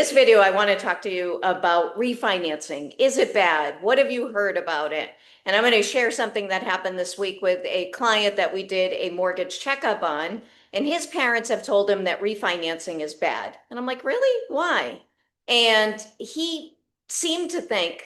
This video, I want to talk to you about refinancing. Is it bad? What have you heard about it? And I'm going to share something that happened this week with a client that we did a mortgage checkup on, and his parents have told him that refinancing is bad. And I'm like, really? Why? And he seemed to think,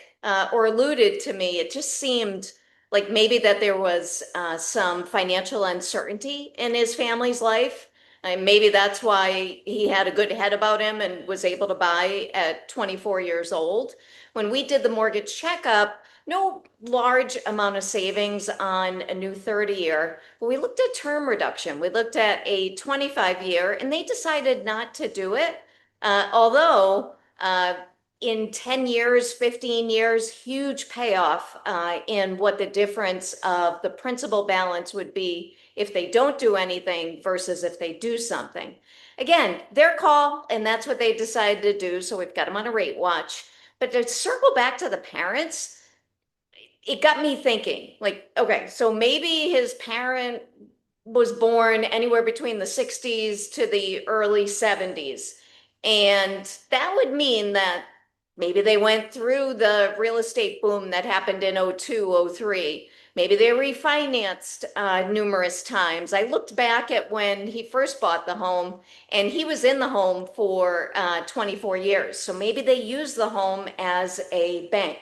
or alluded to me, it just seemed like maybe that there was some financial uncertainty in his family's life. And maybe that's why he had a good head about him and was able to buy at 24 years old. When we did the mortgage checkup, no large amount of savings on a new 30 year, but we looked at term reduction. We looked at a 25-year, and they decided not to do it. Although in 10 years, 15 years, huge payoff in what the difference of the principal balance would be if they don't do anything versus if they do something. Again, their call, and that's what they decided to do. So we've got them on a rate watch. But to circle back to the parents, it got me thinking, like, okay, so maybe his parent was born anywhere between the 60s to the early 70s. And that would mean that maybe they went through the real estate boom that happened in '02, '03. Maybe they refinanced numerous times. I looked back at when he first bought the home, and he was in the home for 24 years. So maybe they used the home as a bank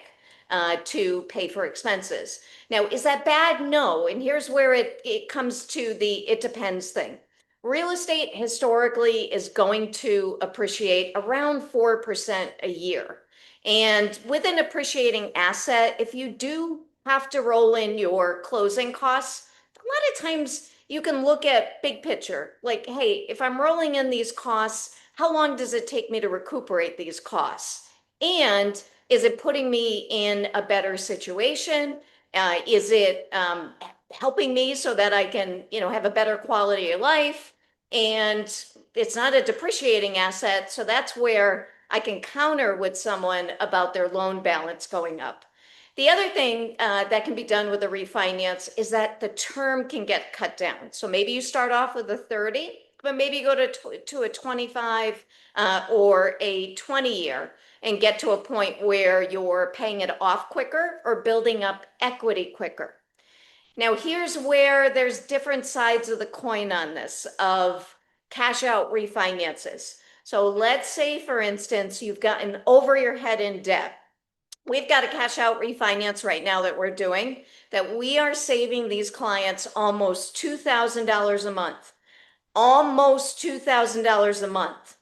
to pay for expenses. Now, is that bad? No. And here's where it comes to the it depends thing. Real estate historically is going to appreciate around 4% a year. And with an appreciating asset, if you do have to roll in your closing costs, a lot of times you can look at big picture, like, hey, if I'm rolling in these costs, how long does it take me to recuperate these costs? And is it putting me in a better situation? Is it helping me so that I can, have a better quality of life? And it's not a depreciating asset, so that's where I can counter with someone about their loan balance going up. The other thing that can be done with a refinance is that the term can get cut down. So maybe you start off with a 30, but maybe you go to a 25 or a 20 year and get to a point where you're paying it off quicker or building up equity quicker. Now, here's where there's different sides of the coin on this of cash out refinances. So let's say, for instance, you've gotten over your head in debt. We've got a cash out refinance right now that we're doing that we are saving these clients almost $2,000 a month, almost $2,000 a month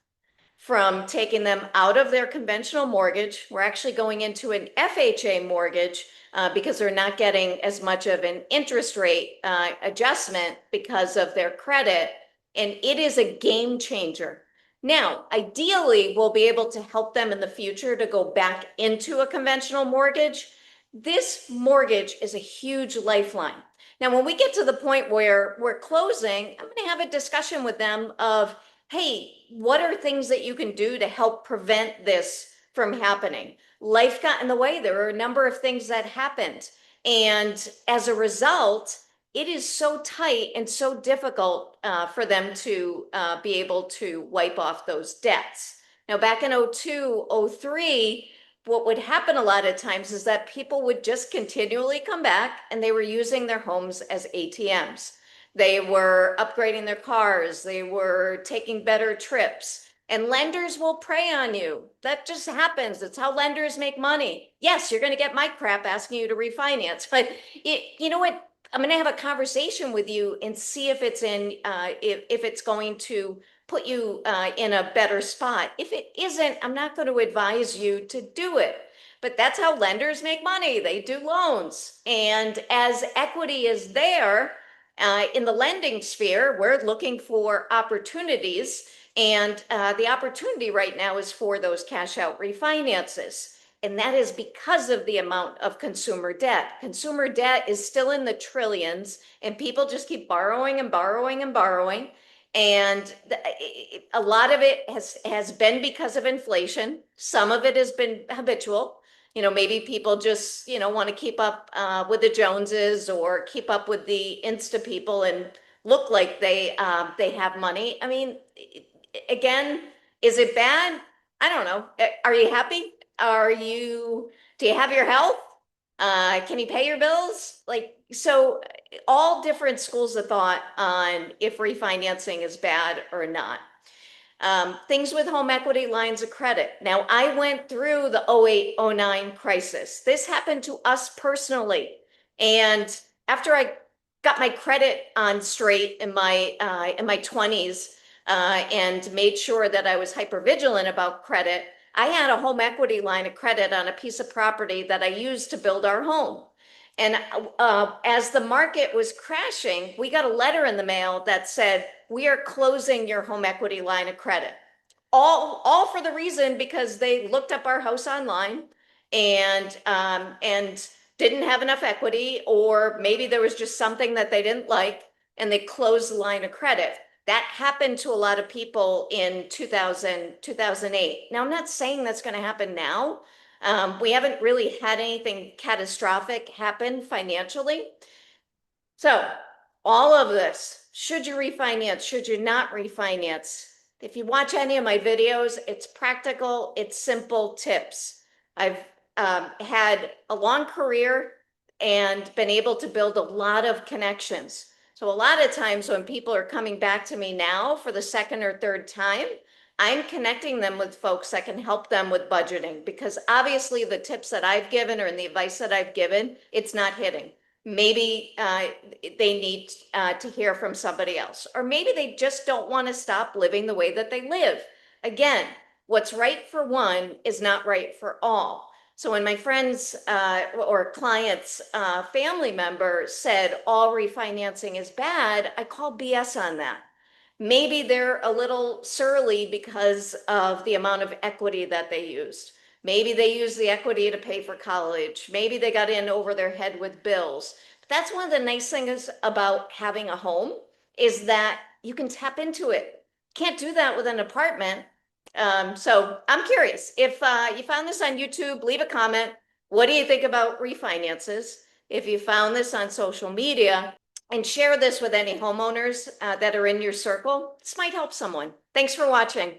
from taking them out of their conventional mortgage. We're actually going into an FHA mortgage because they're not getting as much of an interest rate adjustment because of their credit. And it is a game changer. Now, ideally, we'll be able to help them in the future to go back into a conventional mortgage. This mortgage is a huge lifeline. Now, when we get to the point where we're closing, I'm going to have a discussion with them of, hey, what are things that you can do to help prevent this from happening? Life got in the way. There are a number of things that happened. And as a result, it is so tight and so difficult for them to be able to wipe off those debts. Now, back in '02, '03, what would happen a lot of times is that people would just continually come back and they were using their homes as ATMs. They were upgrading their cars. They were taking better trips. And lenders will prey on you. That just happens. It's how lenders make money. Yes, you're going to get my crap asking you to refinance, but you know what? I'm going to have a conversation with you and see if it's if it's going to put you in a better spot. If it isn't, I'm not going to advise you to do it. But that's how lenders make money. They do loans. And as equity is there in the lending sphere, we're looking for opportunities. And the opportunity right now is for those cash out refinances. And that is because of the amount of consumer debt. Consumer debt is still in the trillions, and people just keep borrowing and borrowing and borrowing. And a lot of it has been because of inflation. Some of it has been habitual. Maybe people just, want to keep up with the Joneses or keep up with the Insta people and look like they have money. I mean, again, is it bad? I don't know. Are you happy? Do you have your health? Can you pay your bills? Like, so all different schools of thought on if refinancing is bad or not. Things with home equity lines of credit. Now, I went through the 08, 09 crisis. This happened to us personally. And after I got my credit on straight in my 20s and made sure that I was hyper vigilant about credit, I had a home equity line of credit on a piece of property that I used to build our home. And as the market was crashing, we got a letter in the mail that said, we are closing your home equity line of credit. All for the reason because they looked up our house online and didn't have enough equity, or maybe there was just something that they didn't like, and they closed the line of credit. That happened to a lot of people in 2000, 2008. Now, I'm not saying that's going to happen now. We haven't really had anything catastrophic happen financially. So, all of this, should you refinance? Should you not refinance? If you watch any of my videos, it's practical, it's simple tips. I've had a long career and been able to build a lot of connections. So, a lot of times when people are coming back to me now for the second or third time, I'm connecting them with folks that can help them with budgeting, because obviously the tips that I've given or the advice that I've given, it's not hitting. Maybe they need to hear from somebody else, or maybe they just don't want to stop living the way that they live. Again, what's right for one is not right for all. So when my friends or clients, family member said all refinancing is bad, I call BS on that. Maybe they're a little surly because of the amount of equity that they used. Maybe they used the equity to pay for college. Maybe they got in over their head with bills. But that's one of the nice things about having a home, is that you can tap into it. Can't do that with an apartment. So I'm curious if you found this on YouTube, leave a comment. What do you think about refinances? If you found this on social media, and share this with any homeowners that are in your circle. This might help someone. Thanks for watching.